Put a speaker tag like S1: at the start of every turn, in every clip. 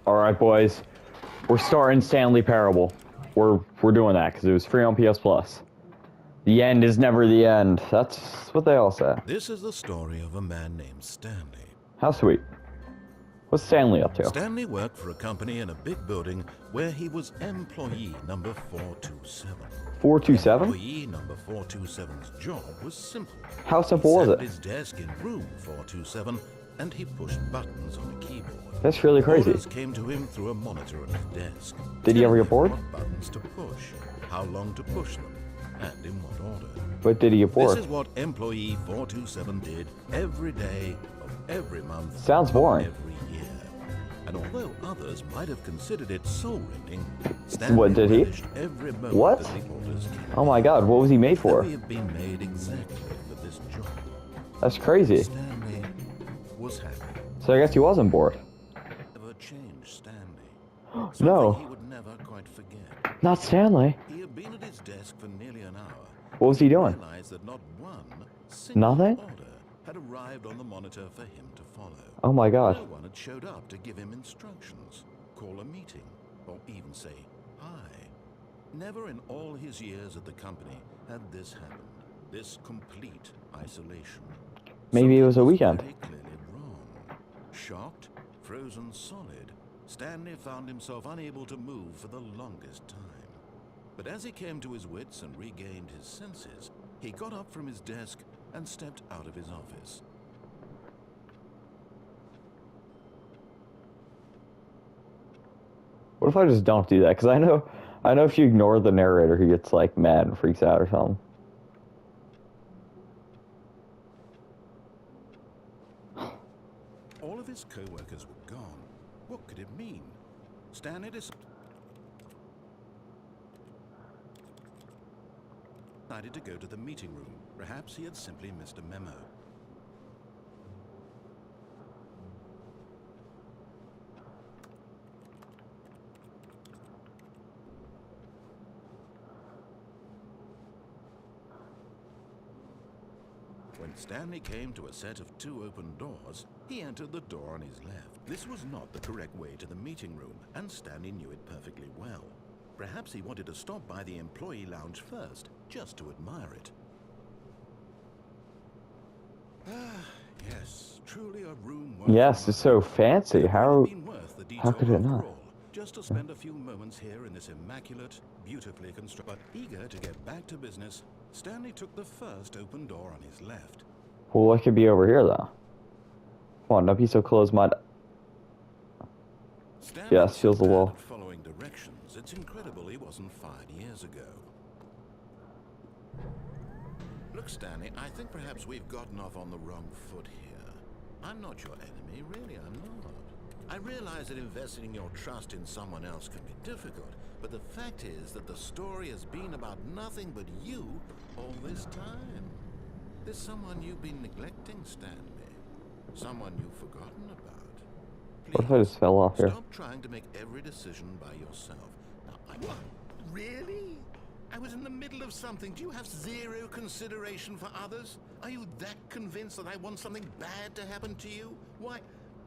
S1: All right, boys, we're starting Stanley Parable. We're doing that because it was free on PS Plus. The end is never the end. That's what they all say.
S2: This is the story of a man named Stanley.
S1: How sweet. What's Stanley up to?
S2: Stanley worked for a company in a big building where he was employee number 427.
S1: 427?
S2: Employee number 427's job was simple.
S1: How simple was it?
S2: He sat at his desk in room 427 and he pushed buttons on a keyboard.
S1: That's really crazy.
S2: Orders came to him through a monitor on his desk.
S1: Did he ever get bored?
S2: What buttons to push, how long to push them, and in what order.
S1: But did he get bored?
S2: This is what employee 427 did every day of every month.
S1: Sounds boring.
S2: Every year. And although others might have considered it soul-rending,
S1: What did he?
S2: Every moment
S1: What?
S2: that the orders came.
S1: Oh my God, what was he made for?
S2: He had been made exactly for this job.
S1: That's crazy.
S2: Stanley was happy.
S1: So I guess he wasn't bored.
S2: Never changed Stanley.
S1: No.
S2: Something he would never quite forget.
S1: Not Stanley.
S2: He had been at his desk for nearly an hour.
S1: What was he doing?
S2: Realized that not one single
S1: Nothing?
S2: order had arrived on the monitor for him to follow.
S1: Oh my God.
S2: No one had showed up to give him instructions, call a meeting, or even say hi. Never in all his years at the company had this happened. This complete isolation.
S1: Maybe it was a weekend.
S2: Very clearly wrong. Shocked, frozen solid, Stanley found himself unable to move for the longest time. But as he came to his wits and regained his senses, he got up from his desk and stepped out of his office.
S1: What if I just don't do that? Because I know if you ignore the narrator, he gets like mad and freaks out or something.
S2: All of his co-workers were gone. What could it mean? Stanley decided to go to the meeting room. Perhaps he had simply missed a memo. When Stanley came to a set of 2 open doors, he entered the door on his left. This was not the correct way to the meeting room, and Stanley knew it perfectly well. Perhaps he wanted to stop by the employee lounge first, just to admire it. Ah, yes, truly a room.
S1: Yes, it's so fancy. How could it not?
S2: Just to spend a few moments here in this immaculate, beautifully constructed. But eager to get back to business, Stanley took the first open door on his left.
S1: Well, what could be over here, though? Come on, don't be so close-minded. Yes, feels a little.
S2: Following directions. It's incredible he wasn't fired years ago. Look, Stanley, I think perhaps we've gotten off on the wrong foot here. I'm not your enemy, really, I'm not. I realize that investing your trust in someone else can be difficult, but the fact is that the story has been about nothing but you all this time. There's someone you've been neglecting, Stanley. Someone you've forgotten about. Please,
S1: What if I just fell off here?
S2: stop trying to make every decision by yourself. Now, really? I was in the middle of something. Do you have zero consideration for others? Are you that convinced that I want something bad to happen to you? Why,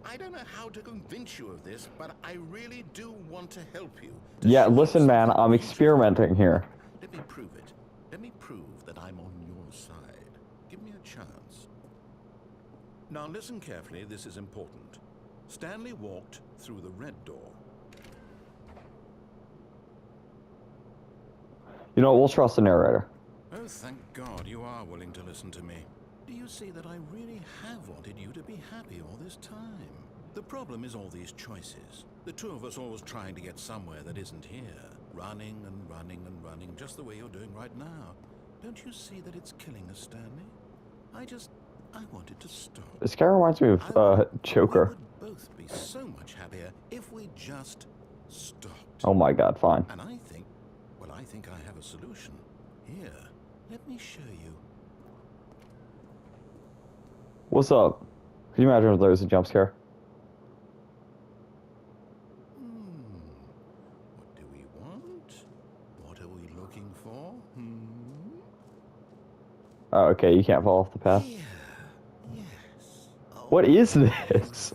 S2: I don't know how to convince you of this, but I really do want to help you.
S1: Yeah, listen, man, I'm experimenting here.
S2: Let me prove it. Let me prove that I'm on your side. Give me a chance. Now listen carefully, this is important. Stanley walked through the red door.
S1: You know, we'll trust the narrator.
S2: Oh, thank God you are willing to listen to me. Do you see that I really have wanted you to be happy all this time? The problem is all these choices. The two of us always trying to get somewhere that isn't here. Running and running and running, just the way you're doing right now. Don't you see that it's killing us, Stanley? I wanted to stop.
S1: This guy reminds me of Joker.
S2: We would both be so much happier if we just stopped.
S1: Oh my God, fine.
S2: And I think I have a solution. Here, let me show you.
S1: What's up? Can you imagine if there was a jump scare?
S2: What do we want? What are we looking for?
S1: Oh, okay, you can't fall off the path.
S2: Here. Yes. Oh,
S1: What is this?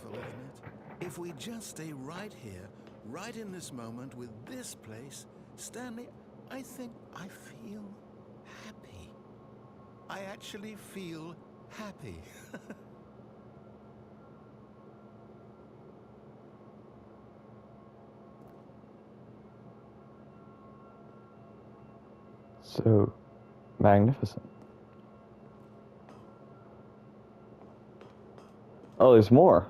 S2: If we just stay right here, right in this moment with this place, Stanley, I think I feel happy. I actually feel happy.
S1: So magnificent. Oh, there's more.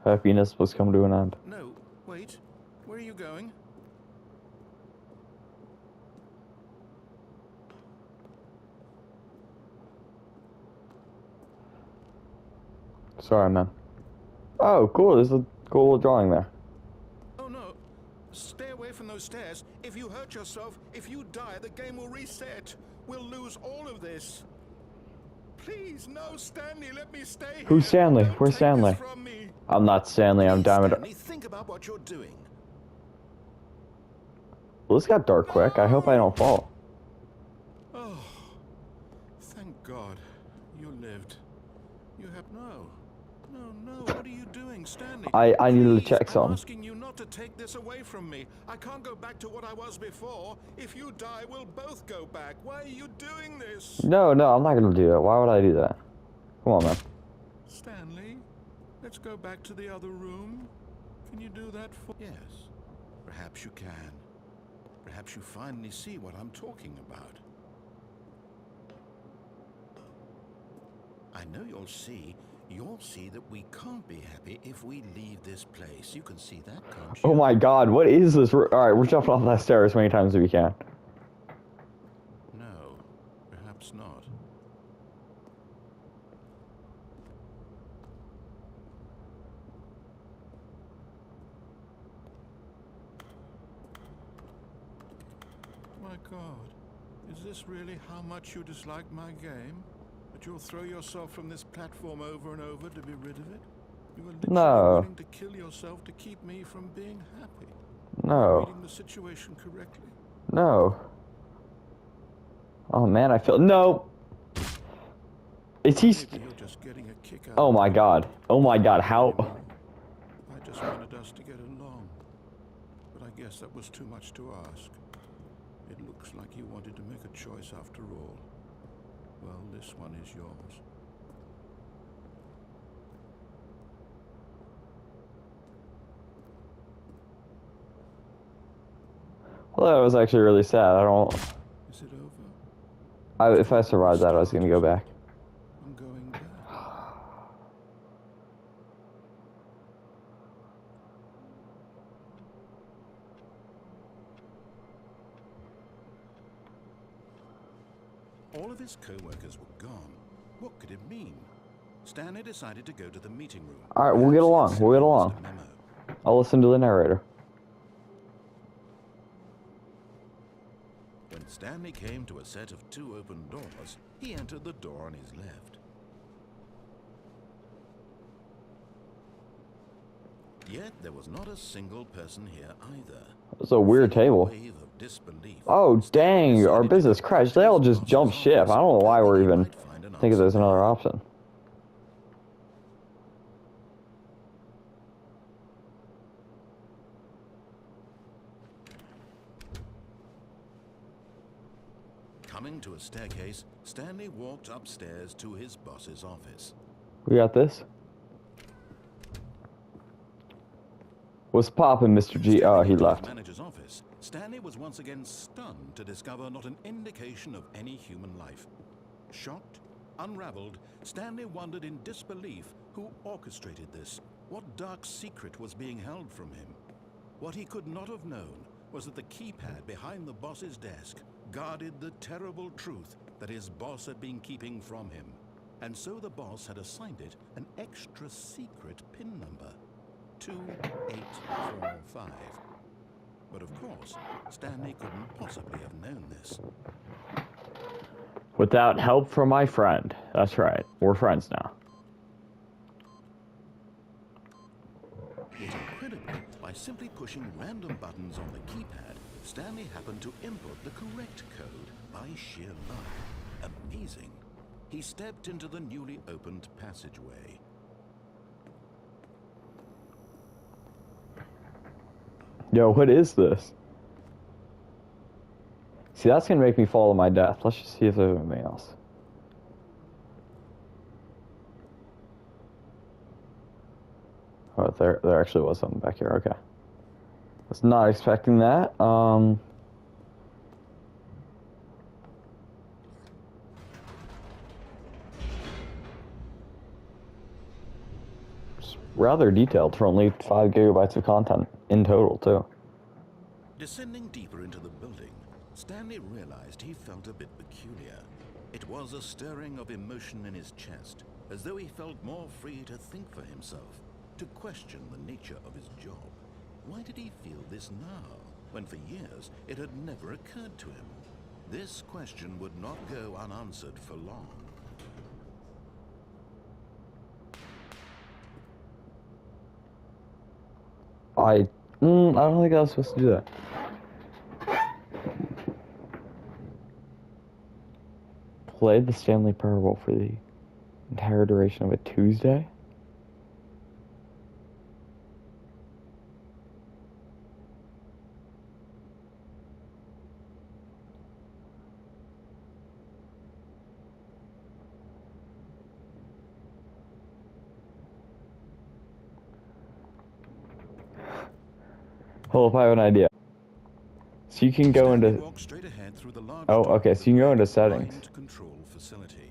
S1: Happiness must come to an end.
S2: No, wait. Where are you going?
S1: Sorry, man. Oh, cool. There's a cool little drawing there.
S2: Oh no. Stay away from those stairs. If you hurt yourself, if you die, the game will reset. We'll lose all of this. Please, no, Stanley, let me stay here.
S1: Who's Stanley?
S2: Don't
S1: Where's
S2: take
S1: Stanley?
S2: this from me.
S1: I'm not Stanley. I'm
S2: Please,
S1: Diamond.
S2: Stanley, think about what you're doing.
S1: Well, this got dark quick. I hope I don't fall.
S2: Oh, thank God. You lived. You have no. What are you doing, Stanley?
S1: I needed to
S2: Please,
S1: check
S2: I'm
S1: something.
S2: asking you not to take this away from me. I can't go back to what I was before. If you die, we'll both go back. Why are you doing this?
S1: No, I'm not gonna do that. Why would I do that? Come on, man.
S2: Stanley, let's go back to the other room. Can you do that for... Yes, perhaps you can. Perhaps you finally see what I'm talking about. I know you'll see that we can't be happy if we leave this place. You can see that, can't you?
S1: Oh my God, what is this? Alright, we're jumping off that stair as many times as we can.
S2: No, perhaps not. My God, is this really how much you dislike my game? That you'll throw yourself from this platform over and over to be rid of it? You were literally willing to kill yourself to keep me from being happy.
S1: No.
S2: Reading the situation correctly.
S1: No. Oh man, I feel... No! Is he...
S2: Maybe you're just getting a kick out
S1: Oh
S2: of
S1: my
S2: it.
S1: God. Oh my God, how...
S2: I just wanted us to get along. But I guess that was too much to ask. It looks like you wanted to make a choice after all. Well, this one is yours.
S1: Well, that was actually really sad. I don't...
S2: Is it over?
S1: If I survived that, I was gonna go back.
S2: I'm going back. All of his co-workers were gone. What could it mean? Stanley decided to go to the meeting room.
S1: Alright, we'll get along. We'll get along. I'll listen to the narrator.
S2: When Stanley came to a set of 2 open doors, he entered the door on his left. Yet there was not a single person here either.
S1: It's a weird table.
S2: Wave of disbelief.
S1: Oh, dang, our business crashed. They all just jumped ship. I don't know why we're even thinking there's another option.
S2: Coming to a staircase, Stanley walked upstairs to his boss's office.
S1: We got this. What's poppin', Mr. G? Oh, he left.
S2: Manager's office, Stanley was once again stunned to discover not an indication of any human life. Shocked, unraveled, Stanley wondered in disbelief who orchestrated this. What dark secret was being held from him? What he could not have known was that the keypad behind the boss's desk guarded the terrible truth that his boss had been keeping from him. And so the boss had assigned it an extra secret PIN number. 2845. But of course, Stanley couldn't possibly have known this.
S1: Without help from my friend. That's right. We're friends now.
S2: Yet incredibly, by simply pushing random buttons on the keypad, Stanley happened to input the correct code by sheer luck. Amazing. He stepped into the newly opened passageway.
S1: Yo, what is this? See, that's gonna make me fall to my death. Let's just see if there's anything else. Oh, there actually was something back here. Okay. Was not expecting that. It's rather detailed for only 5 gigabytes of content in total, too.
S2: Descending deeper into the building, Stanley realized he felt a bit peculiar. It was a stirring of emotion in his chest, as though he felt more free to think for himself, to question the nature of his job. Why did he feel this now, when for years it had never occurred to him? This question would not go unanswered for long.
S1: I don't think I was supposed to do that. Play the Stanley Parable for the entire duration of a Tuesday? Hold up, I have an idea. So you can go into...
S2: Walked straight ahead through the large
S1: Oh, okay, so you can go into settings.
S2: mind control facility.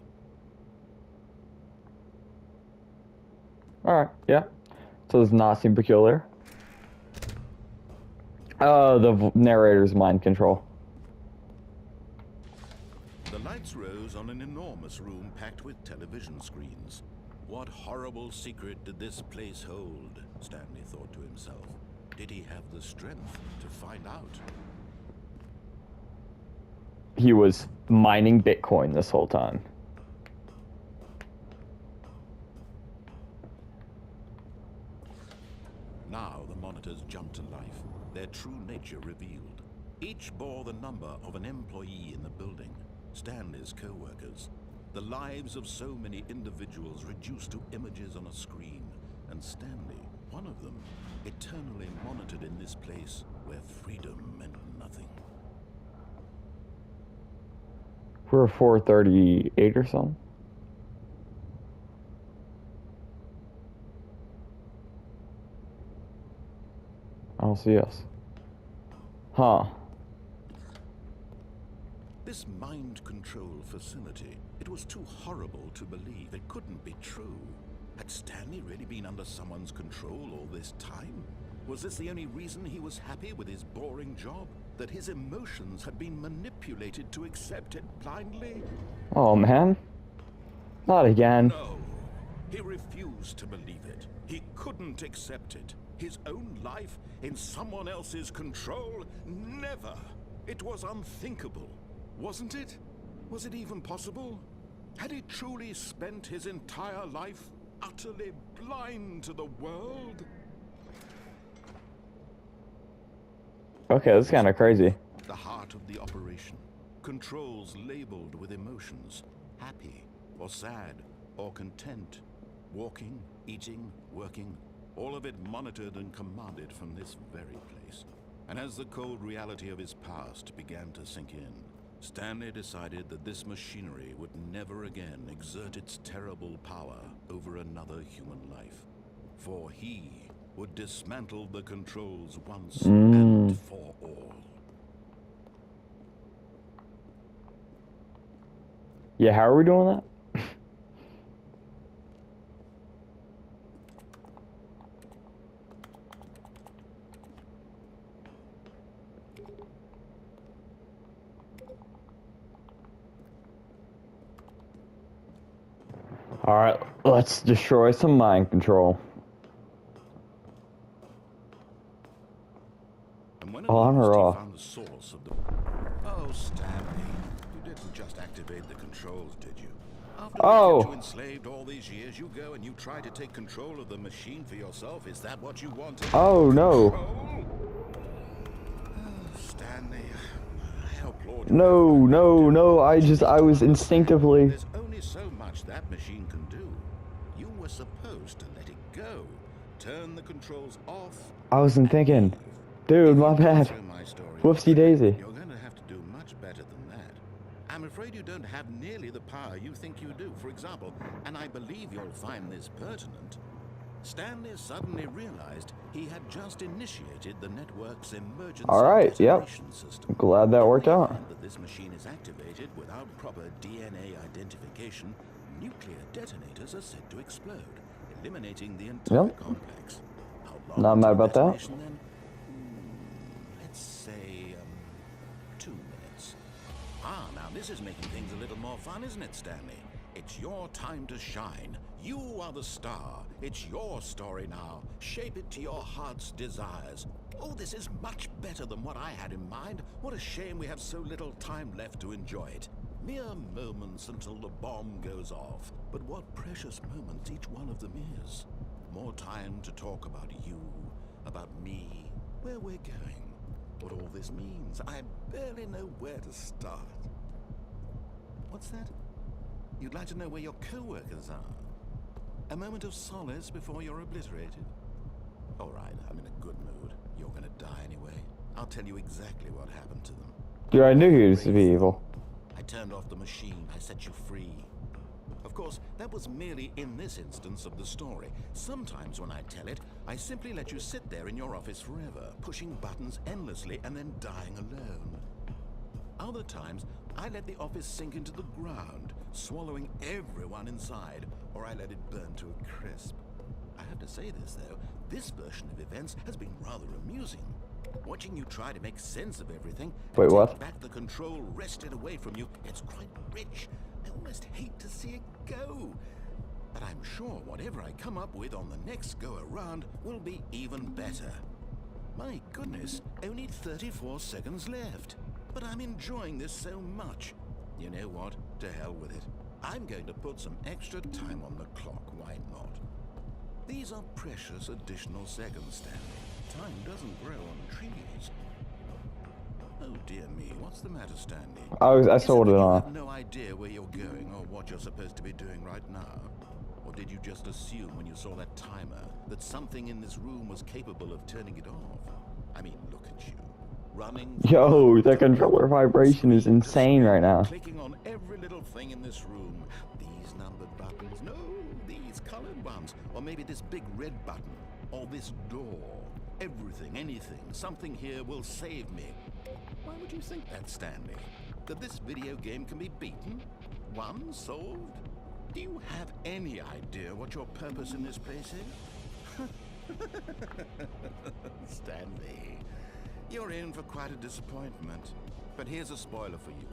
S1: Alright, yeah. So does not seem peculiar. The narrator's mind control.
S2: The lights rose on an enormous room packed with television screens. What horrible secret did this place hold? Stanley thought to himself. Did he have the strength to find out?
S1: He was mining Bitcoin this whole time.
S2: Now the monitors jumped to life, their true nature revealed. Each bore the number of an employee in the building, Stanley's co-workers. The lives of so many individuals reduced to images on a screen, and Stanley, one of them, eternally monitored in this place where freedom meant nothing.
S1: We're 438 or something. I don't see us. Huh.
S2: This mind control facility, it was too horrible to believe. It couldn't be true. Had Stanley really been under someone's control all this time? Was this the only reason he was happy with his boring job? That his emotions had been manipulated to accept it blindly?
S1: Oh, man. Not again.
S2: No. He refused to believe it. He couldn't accept it. His own life in someone else's control? Never. It was unthinkable. Wasn't it? Was it even possible? Had he truly spent his entire life utterly blind to the world?
S1: Okay, that's kind of crazy.
S2: The heart of the operation. Controls labeled with emotions. Happy, or sad, or content. Walking, eating, working. All of it monitored and commanded from this very place. And as the cold reality of his past began to sink in, Stanley decided that this machinery would never again exert its terrible power over another human life. For he would dismantle the controls once and for all.
S1: Yeah, how are we doing that? Alright, let's destroy some mind control.
S2: And when
S1: On or off?
S2: found the source of the... Oh, Stanley, you didn't just activate the controls, did you? After we kept you enslaved all these years, you go and you try to take control of the machine for yourself. Is that what you wanted?
S1: Oh, no.
S2: Control? Oh, Stanley. I applaud you.
S1: No. I was instinctively.
S2: There's only so much that machine can do. You were supposed to let it go. Turn the controls off.
S1: I wasn't thinking. Dude, my bad. Whoopsie daisy.
S2: You're going to have to do much better than that. I'm afraid you don't have nearly the power you think you do. For example, and I believe you'll find this pertinent, Stanley suddenly realized he had just initiated the network's emergency detonation system.
S1: Glad that worked out.
S2: That this machine is activated without proper DNA identification, nuclear detonators are said to explode, eliminating the entire complex. How long
S1: Not mad about that.
S2: Then? Let's say 2 minutes. Ah, now this is making things a little more fun, isn't it, Stanley? It's your time to shine. You are the star. It's your story now. Shape it to your heart's desires. Oh, this is much better than what I had in mind. What a shame we have so little time left to enjoy it. Mere moments until the bomb goes off. But what precious moments each one of them is. More time to talk about you, about me, where we're going, what all this means. I barely know where to start. What's that? You'd like to know where your co-workers are? A moment of solace before you're obliterated? All right, I'm in a good mood. You're gonna die anyway. I'll tell you exactly what happened to them.
S1: Dude, I knew he was to be evil.
S2: I turned off the machine. I set you free. Of course, that was merely in this instance of the story. Sometimes when I tell it, I simply let you sit there in your office forever, pushing buttons endlessly and then dying alone. Other times, I let the office sink into the ground, swallowing everyone inside, or I let it burn to a crisp. I have to say this, though, this version of events has been rather amusing. Watching you try to make sense of everything,
S1: Wait,
S2: and
S1: what?
S2: take back the control wrested away from you, it's quite rich. I almost hate to see it go. But I'm sure whatever I come up with on the next go-around will be even better. My goodness, only 34 seconds left. But I'm enjoying this so much. You know what? To hell with it. I'm going to put some extra time on the clock. Why not? These are precious additional seconds, Stanley. Time doesn't grow on trees. Oh dear me, what's the matter, Stanley?
S1: I saw it
S2: You
S1: on.
S2: have no idea where you're going or what you're supposed to be doing right now? Or did you just assume when you saw that timer that something in this room was capable of turning it off? I mean, look at you. Running.
S1: Yo, that controller vibration is insane right now.
S2: Clicking on every little thing in this room. These numbered buttons. No, these colored ones. Or maybe this big red button. Or this door. Everything, anything. Something here will save me. Why would you think that, Stanley? That this video game can be beaten? Won? Solved? Do you have any idea what your purpose in this place is? Stanley, you're in for quite a disappointment. But here's a spoiler for you.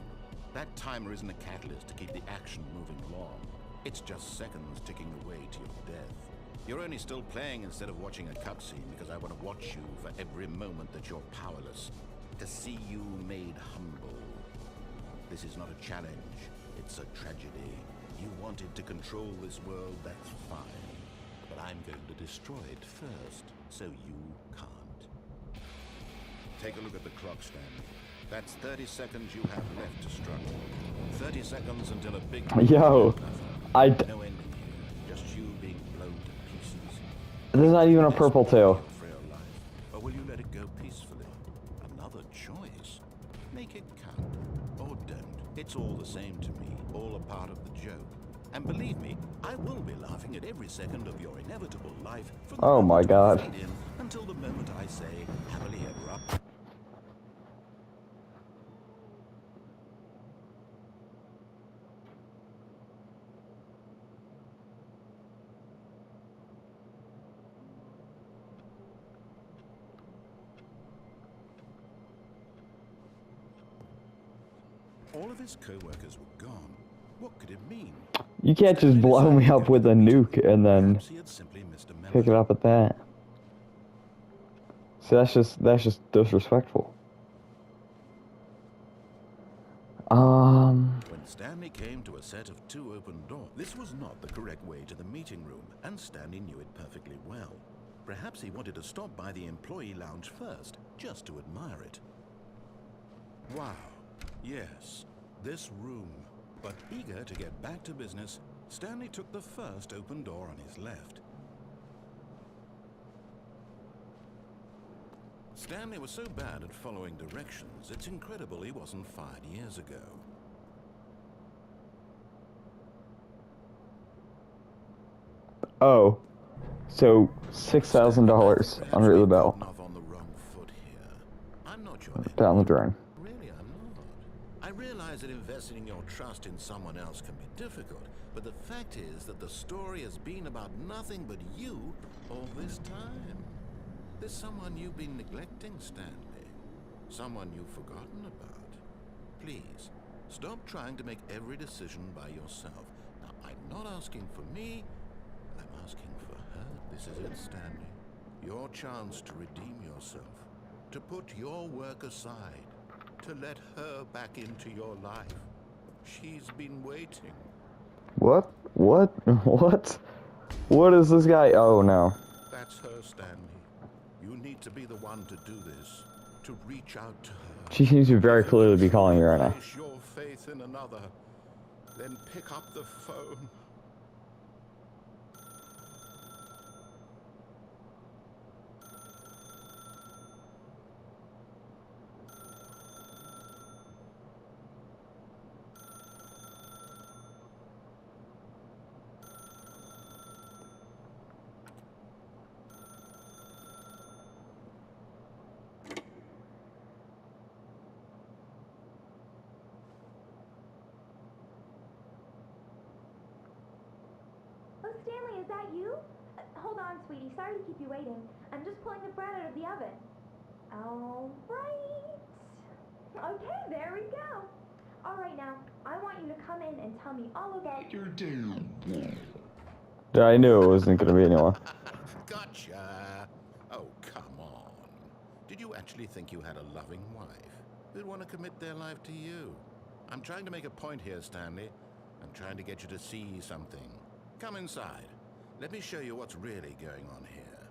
S2: That timer isn't a catalyst to keep the action moving along. It's just seconds ticking away to your death. You're only still playing instead of watching a cutscene because I want to watch you for every moment that you're powerless. To see you made humble. This is not a challenge. It's a tragedy. You wanted to control this world, that's fine. But I'm going to destroy it first, so you can't. Take a look at the clock, Stanley. That's 30 seconds you have left to struggle. 30 seconds until a big...
S1: Yo,
S2: no ending here. Just you being blown to pieces.
S1: There's not even a purple tail.
S2: Or will you let it go peacefully? Another choice. Make it count. Or don't. It's all the same to me. All a part of the joke. And believe me, I will be laughing at every second of your inevitable life from the
S1: Oh my
S2: moment
S1: God.
S2: you fade in until the moment I say, happily ever up. All of his co-workers were gone. What could it mean?
S1: You can't just blow me up with a nuke and then
S2: Perhaps he had simply missed a memo.
S1: pick it up at that. So that's just disrespectful.
S2: When Stanley came to a set of 2 open doors, this was not the correct way to the meeting room, and Stanley knew it perfectly well. Perhaps he wanted to stop by the employee lounge first, just to admire it. Wow. Yes, this room. But eager to get back to business, Stanley took the first open door on his left. Stanley was so bad at following directions, it's incredible he wasn't fired years ago.
S1: Oh, so $6,000 under the belt.
S2: On the wrong foot here. I'm not your enemy.
S1: Down the drain.
S2: Really, I'm not. I realize that investing your trust in someone else can be difficult, but the fact is that the story has been about nothing but you all this time. There's someone you've been neglecting, Stanley. Someone you've forgotten about. Please, stop trying to make every decision by yourself. Now, I'm not asking for me, I'm asking for her. This is it, Stanley. Your chance to redeem yourself. To put your work aside. To let her back into your life. She's been waiting.
S1: What? What? What? What is this guy? Oh, no.
S2: That's her, Stanley. You need to be the one to do this. To reach out to her.
S1: She seems to very clearly be calling you right now.
S2: Place your faith in another. Then pick up the phone.
S3: Oh, Stanley, is that you? Hold on, sweetie. Sorry to keep you waiting. I'm just pulling the bread out of the oven. All right. Okay, there we go. All right, now, I want you to come in and tell me all about your day.
S1: I knew it wasn't going to be anyone.
S2: Gotcha. Oh, come on. Did you actually think you had a loving wife who'd want to commit their life to you? I'm trying to make a point here, Stanley. I'm trying to get you to see something. Come inside. Let me show you what's really going on here.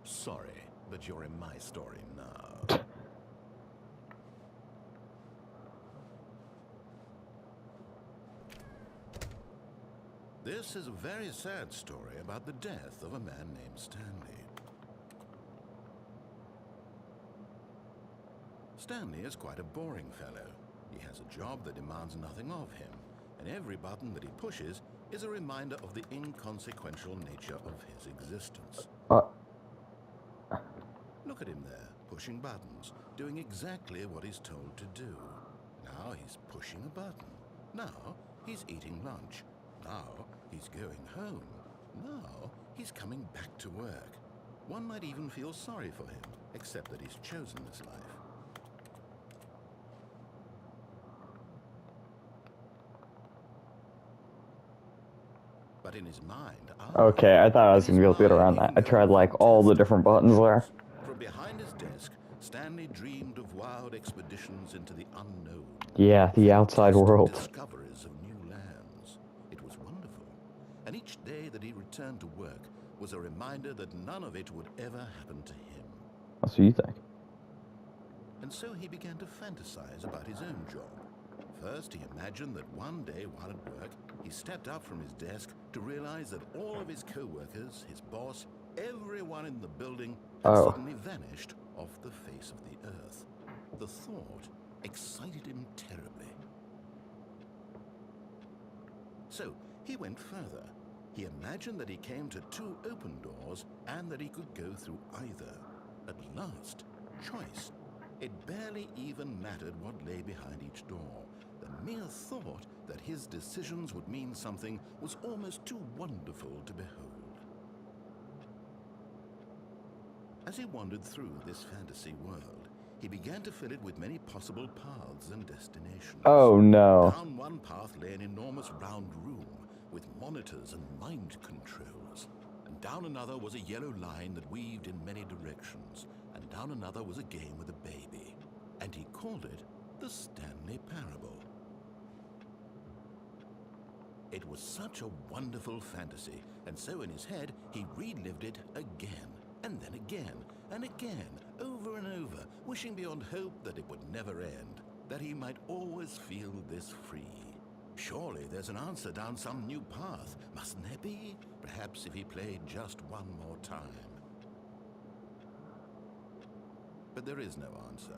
S2: Sorry, but you're in my story now. This is a very sad story about the death of a man named Stanley. Stanley is quite a boring fellow. He has a job that demands nothing of him, and every button that he pushes is a reminder of the inconsequential nature of his existence. Look at him there, pushing buttons, doing exactly what he's told to do. Now he's pushing a button. Now he's eating lunch. Now he's going home. Now he's coming back to work. One might even feel sorry for him, except that he's chosen this life. But in his mind...
S1: Okay, I thought I was going to be able to get around that. I tried, like, all the different buttons there.
S2: From behind his desk, Stanley dreamed of wild expeditions into the unknown.
S1: Yeah, the outside world.
S2: Discoveries of new lands. It was wonderful. And each day that he returned to work was a reminder that none of it would ever happen to him.
S1: That's what you think.
S2: And so he began to fantasize about his own job. First, he imagined that one day while at work, he stepped up from his desk to realize that all of his co-workers, his boss, everyone in the building had suddenly vanished off the face of the earth. The thought excited him terribly. So he went further. He imagined that he came to two open doors and that he could go through either. At last, choice. It barely even mattered what lay behind each door. The mere thought that his decisions would mean something was almost too wonderful to behold. As he wandered through this fantasy world, he began to fill it with many possible paths and destinations.
S1: Oh no.
S2: Down one path lay an enormous round room with monitors and mind controls. And down another was a yellow line that weaved in many directions. And down another was a game with a baby. And he called it the Stanley Parable. It was such a wonderful fantasy, and so in his head, he relived it again And then again, and again, over and over, wishing beyond hope that it would never end, that he might always feel this free. Surely there's an answer down some new path, mustn't there be? Perhaps if he played just one more time. But there is no answer.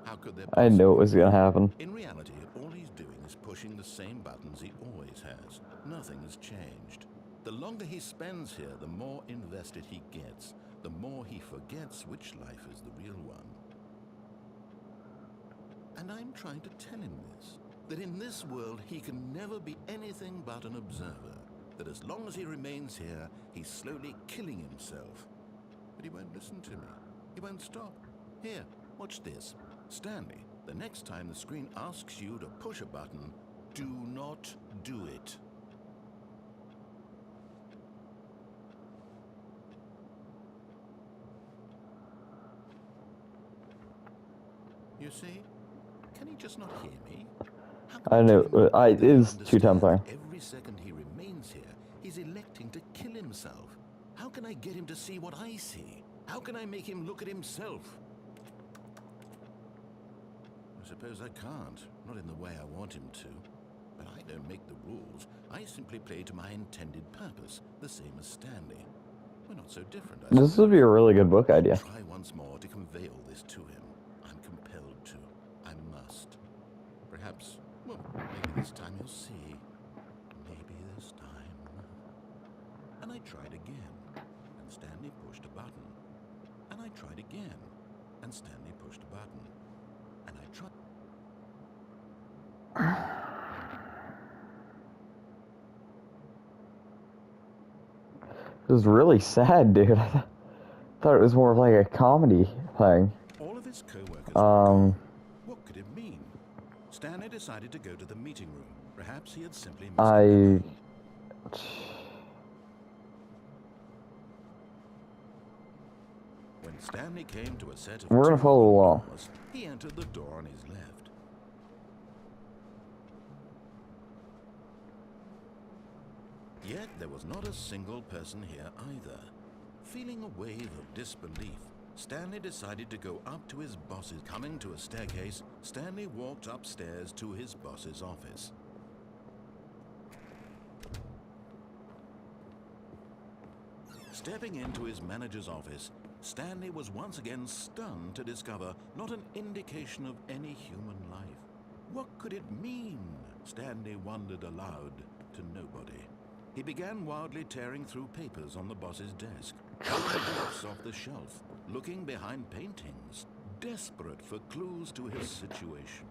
S2: How could there
S1: I knew it was gonna happen.
S2: In reality, all he's doing is pushing the same buttons he always has. Nothing has changed. The longer he spends here, the more invested he gets, the more he forgets which life is the real one. And I'm trying to tell him this, that in this world he can never be anything but an observer, that as long as he remains here, he's slowly killing himself. But he won't listen to me. He won't stop. Here, watch this. Stanley, the next time the screen asks you to push a button, do not do it. You see? Can he just not hear me?
S1: I knew it is too tempting.
S2: Every second he remains here, he's electing to kill himself. How can I get him to see what I see? How can I make him look at himself? I suppose I can't, not in the way I want him to. But I don't make the rules. I simply play to my intended purpose, the same as Stanley. We're not so different, I
S1: This would be a really good book idea.
S2: Try once more to convey all this to him. I'm compelled to. I must. Perhaps, well, maybe this time he'll see. Maybe this time. And I tried again, and Stanley pushed a button. And I tried again, and Stanley pushed a button. And I tried.
S1: It was really sad, dude. I thought it was more of like a comedy thing.
S2: All of his co-workers. What could it mean? Stanley decided to go to the meeting room. Perhaps he had simply missed it. When Stanley came to a set of
S1: We're gonna follow along.
S2: He entered the door on his left. Yet there was not a single person here either. Feeling a wave of disbelief, Stanley decided to go up to his boss's. Coming to a staircase, Stanley walked upstairs to his boss's office. Stepping into his manager's office, Stanley was once again stunned to discover not an indication of any human life. What could it mean? Stanley wondered aloud to nobody. He began wildly tearing through papers on the boss's desk, pulling books off the shelf, looking behind paintings, desperate for clues to his situation.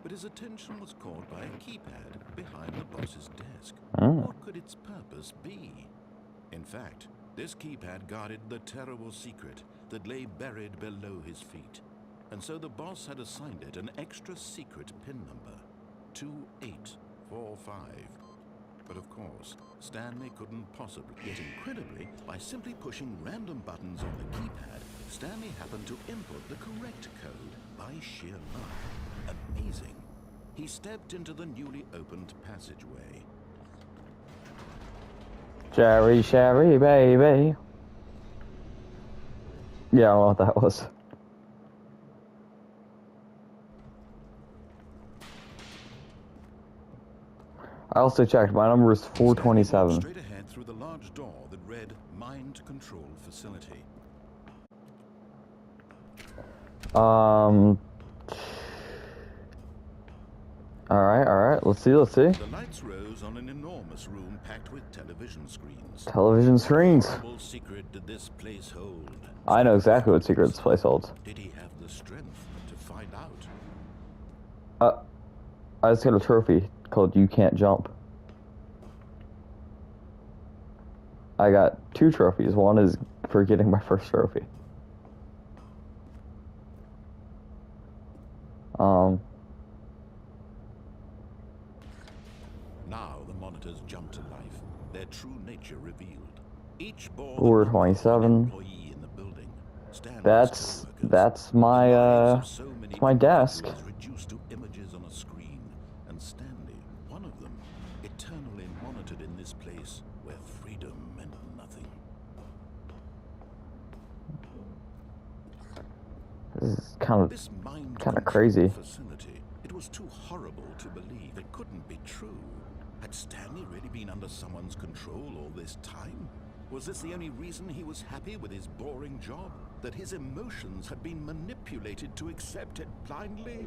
S2: But his attention was caught by a keypad behind the boss's desk. What could its purpose be? In fact, this keypad guarded the terrible secret that lay buried below his feet. And so the boss had assigned it an extra secret pin number, 2845. But of course, Stanley couldn't possibly. Yet incredibly, by simply pushing random buttons on the keypad, Stanley happened to input the correct code by sheer luck. Amazing. He stepped into the newly opened passageway.
S1: Cherry, cherry, baby. Yeah, I don't know what that was. I also checked. My number is 427.
S2: Straight ahead through the large door that read Mind Control Facility.
S1: Alright. Let's see.
S2: The lights rose on an enormous room packed with television screens.
S1: Television screens.
S2: What secret did this place hold?
S1: I know exactly what secret this place holds.
S2: Did he have the strength to find out?
S1: I just got a trophy called You Can't Jump. I got 2 trophies. One is for getting my first trophy.
S2: Now the monitors jumped to life, their true nature revealed. Each bore
S1: 427.
S2: employee in the building.
S1: That's my desk.
S2: Was reduced to images on a screen, and Stanley, one of them, eternally monitored in this place where freedom meant nothing.
S1: kind of
S2: This mind
S1: kind of
S2: control
S1: crazy.
S2: facility, it was too horrible to believe. It couldn't be true. Had Stanley really been under someone's control all this time? Was this the only reason he was happy with his boring job? That his emotions had been manipulated to accept it blindly?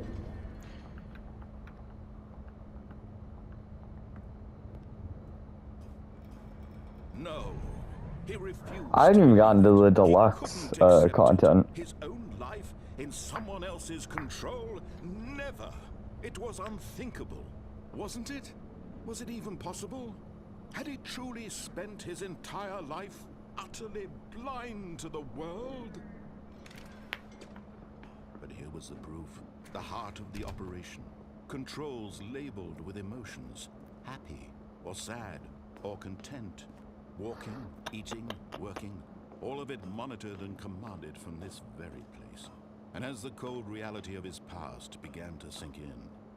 S2: No. He refused.
S1: I haven't even gotten to the
S2: He
S1: deluxe
S2: couldn't accept
S1: content.
S2: his own life in someone else's control? Never. It was unthinkable, wasn't it? Was it even possible? Had he truly spent his entire life utterly blind to the world? But here was the proof. The heart of the operation. Controls labeled with emotions. Happy, or sad, or content. Walking, eating, working. All of it monitored and commanded from this very place. And as the cold reality of his past began to sink in,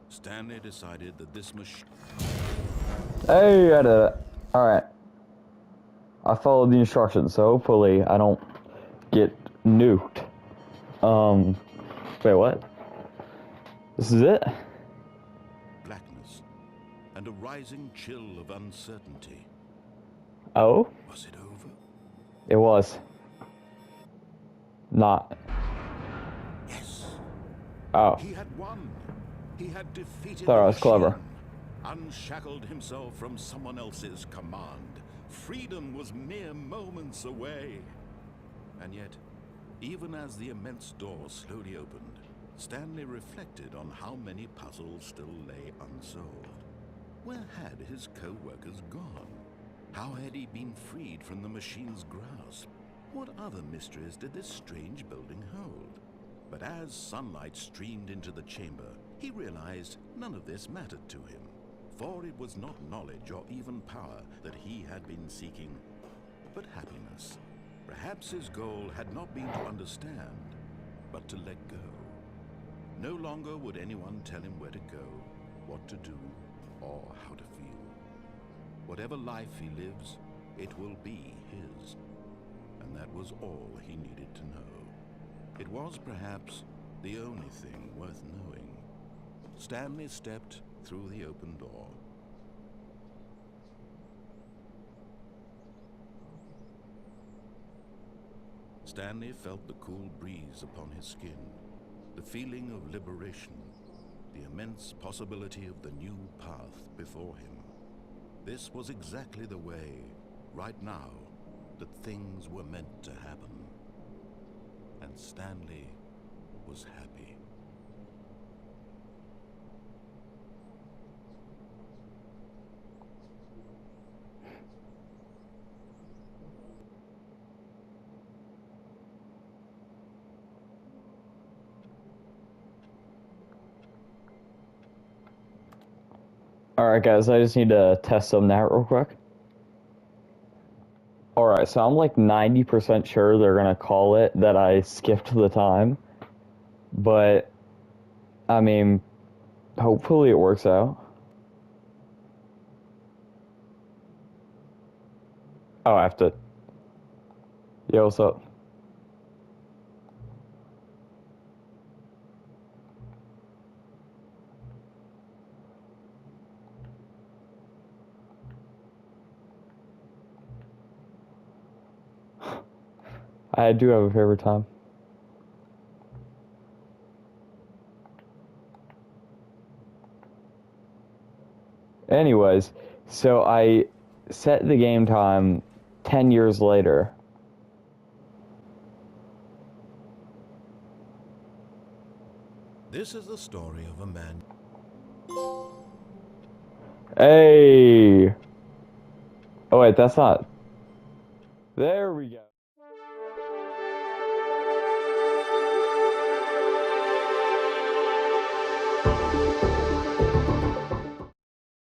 S2: Stanley decided that this machine...
S1: Hey, I did it. Alright. I followed the instructions, so hopefully I don't get nuked. Wait, what? This is it?
S2: blackness, and a rising chill of uncertainty.
S1: Oh?
S2: Was it over?
S1: It was. Not.
S2: Yes.
S1: Oh.
S2: He had won. He had defeated
S1: Thought I
S2: the
S1: was clever.
S2: machine, unshackled himself from someone else's command. Freedom was mere moments away. And yet, even as the immense door slowly opened, Stanley reflected on how many puzzles still lay unsolved. Where had his co-workers gone? How had he been freed from the machine's grasp? What other mysteries did this strange building hold? But as sunlight streamed into the chamber, he realized none of this mattered to him. For it was not knowledge or even power that he had been seeking, but happiness. Perhaps his goal had not been to understand, but to let go. No longer would anyone tell him where to go, what to do, or how to feel. Whatever life he lives, it will be his. And that was all he needed to know. It was perhaps the only thing worth knowing. Stanley stepped through the open door. Stanley felt the cool breeze upon his skin, the feeling of liberation, the immense possibility of the new path before him. This was exactly the way, right now, that things were meant to happen. And Stanley was happy.
S1: Alright guys, I just need to test something out real quick. Alright, so I'm like 90% sure they're gonna call it that I skipped the time. But, I mean, hopefully it works out. Oh, I have to... Yo, what's up? I do have a favorite time. Anyways, so I set the game time 10 years later.
S2: This is the story of a man.
S1: Hey! Oh wait, that's not... There we go.